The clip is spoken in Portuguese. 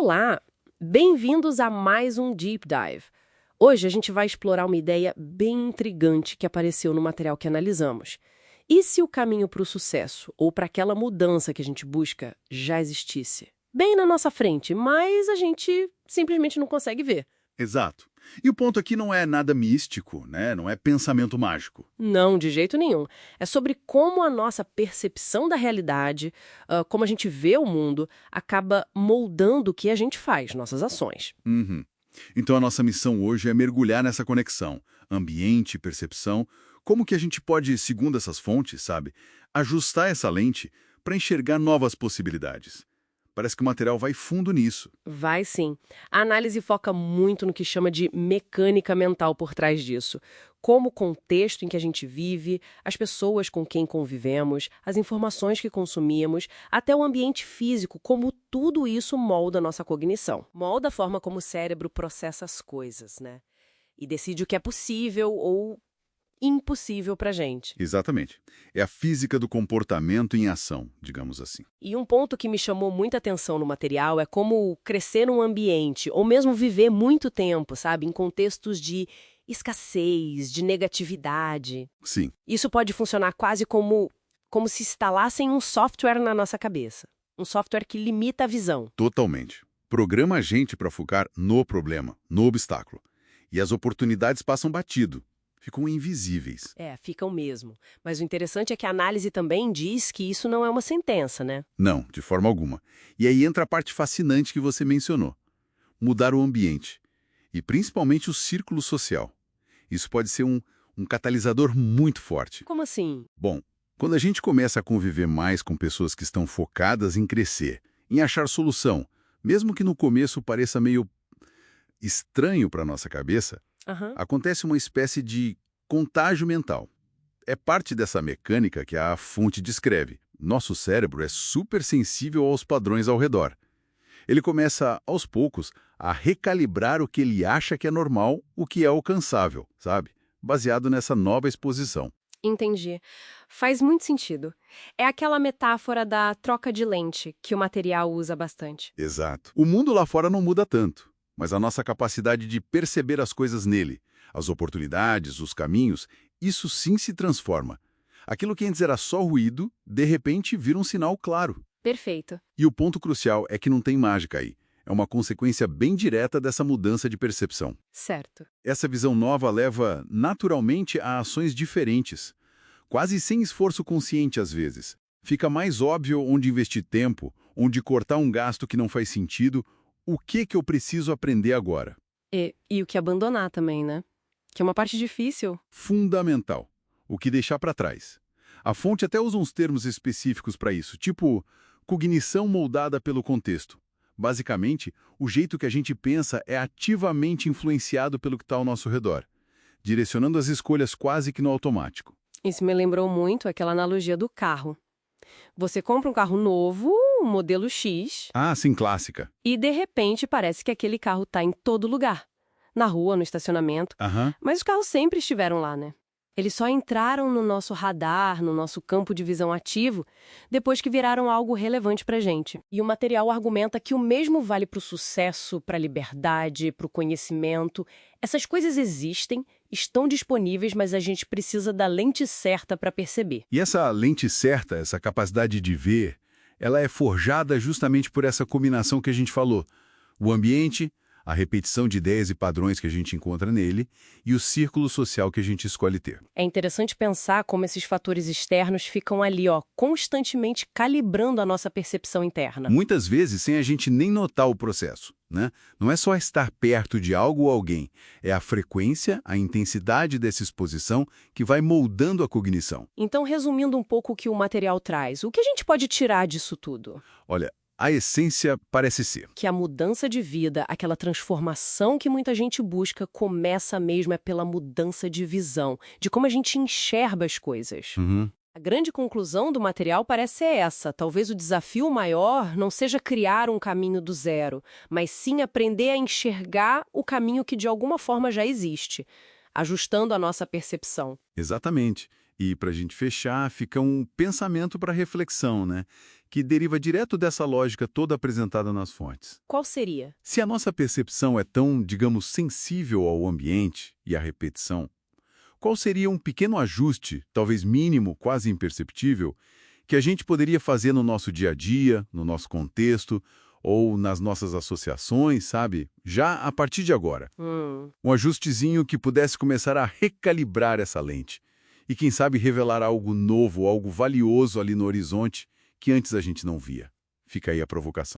Olá! Bem-vindos a mais um Deep Dive. Hoje a gente vai explorar uma ideia bem intrigante que apareceu no material que analisamos. E se o caminho para o sucesso, ou para aquela mudança que a gente busca, já existisse? Bem na nossa frente, mas a gente simplesmente não consegue ver. Exato. E o ponto aqui não é nada místico, né? Não é pensamento mágico. Não, de jeito nenhum. É sobre como a nossa percepção da realidade, como a gente vê o mundo, acaba moldando o que a gente faz, nossas ações. Uhum. Então a nossa missão hoje é mergulhar nessa conexão, ambiente e percepção, como que a gente pode, segundo essas fontes, sabe, ajustar essa lente para enxergar novas possibilidades. Parece que o material vai fundo nisso. Vai sim. A análise foca muito no que chama de mecânica mental por trás disso. Como o contexto em que a gente vive, as pessoas com quem convivemos, as informações que consumimos, até o ambiente físico, como tudo isso molda a nossa cognição. Molda a forma como o cérebro processa as coisas, né? E decide o que é possível ou impossível pra gente. Exatamente. É a física do comportamento em ação, digamos assim. E um ponto que me chamou muita atenção no material é como crescer num ambiente, ou mesmo viver muito tempo, sabe, em contextos de escassez, de negatividade. Sim, Isso pode funcionar quase como se instalassem um software na nossa cabeça. Um software que limita a visão. totalmente. Programa a gente para focar no problema, no obstáculo. E as oportunidades passam batido. Ficam invisíveis. Ficam mesmo. Mas o interessante é que a análise também diz que isso não é uma sentença, né? Não, de forma alguma. E aí entra a parte fascinante que você mencionou. Mudar o ambiente. E principalmente o círculo social. Isso pode ser um catalisador muito forte. Como assim? Bom, quando a gente começa a conviver mais com pessoas que estão focadas em crescer, em achar solução, mesmo que no começo pareça meio estranho para nossa cabeça, Aham. acontece uma espécie de contágio mental. É parte dessa mecânica que a fonte descreve. Nosso cérebro é super sensível aos padrões ao redor. Ele começa, aos poucos, a recalibrar o que ele acha que é normal, o que é alcançável, sabe? Baseado nessa nova exposição. Entendi. Faz muito sentido. É aquela metáfora da troca de lente que o material usa bastante. Exato. O mundo lá fora não muda tanto, mas a nossa capacidade de perceber as coisas nele, as oportunidades, os caminhos, isso sim se transforma. Aquilo que antes era só ruído, de repente vira um sinal claro. Perfeito. E o ponto crucial é que não tem mágica aí. É uma consequência bem direta dessa mudança de percepção. Certo. Essa visão nova leva, naturalmente, a ações diferentes, quase sem esforço consciente às vezes. Fica mais óbvio onde investir tempo, onde cortar um gasto que não faz sentido, o que eu preciso aprender agora. E o que abandonar também, né? Que é uma parte difícil. Fundamental. O que deixar para trás. A fonte até usa uns termos específicos para isso, tipo cognição moldada pelo contexto. Basicamente, o jeito que a gente pensa é ativamente influenciado pelo que está ao nosso redor, direcionando as escolhas quase que no automático. Isso me lembrou muito aquela analogia do carro. Você compra um carro novo, um modelo X, Ah, sim, clássica. e de repente parece que aquele carro está em todo lugar. Na rua, no estacionamento. Aham. Mas os carros sempre estiveram lá, né? Eles só entraram no nosso radar, no nosso campo de visão ativo, depois que viraram algo relevante pra gente. E o material argumenta que o mesmo vale para o sucesso, para a liberdade, para o conhecimento. Essas coisas existem, estão disponíveis, mas a gente precisa da lente certa para perceber. E essa lente certa, essa capacidade de ver, ela é forjada justamente por essa combinação que a gente falou. O ambiente, a repetição de ideias e padrões que a gente encontra nele e o círculo social que a gente escolhe ter. É interessante pensar como esses fatores externos ficam ali, ó, constantemente calibrando a nossa percepção interna. Muitas vezes sem a gente nem notar o processo, né? Não é só estar perto de algo ou alguém, é a frequência, a intensidade dessa exposição que vai moldando a cognição. Então, resumindo um pouco o que o material traz, o que a gente pode tirar disso tudo? Olha, a essência parece ser. Que a mudança de vida, aquela transformação que muita gente busca, começa mesmo pela mudança de visão, de como a gente enxerga as coisas. A grande conclusão do material parece ser essa. Talvez o desafio maior não seja criar um caminho do zero, mas sim aprender a enxergar o caminho que de alguma forma já existe, ajustando a nossa percepção. Exatamente. E para a gente fechar, fica um pensamento para reflexão, né? Que deriva direto dessa lógica toda apresentada nas fontes. Qual seria? Se a nossa percepção é tão, digamos, sensível ao ambiente e à repetição, qual seria um pequeno ajuste, talvez mínimo, quase imperceptível, que a gente poderia fazer no nosso dia a dia, no nosso contexto, ou nas nossas associações, sabe? Já a partir de agora. Um ajustezinho que pudesse começar a recalibrar essa lente. E quem sabe revelar algo novo, algo valioso ali no horizonte que antes a gente não via. Fica aí a provocação.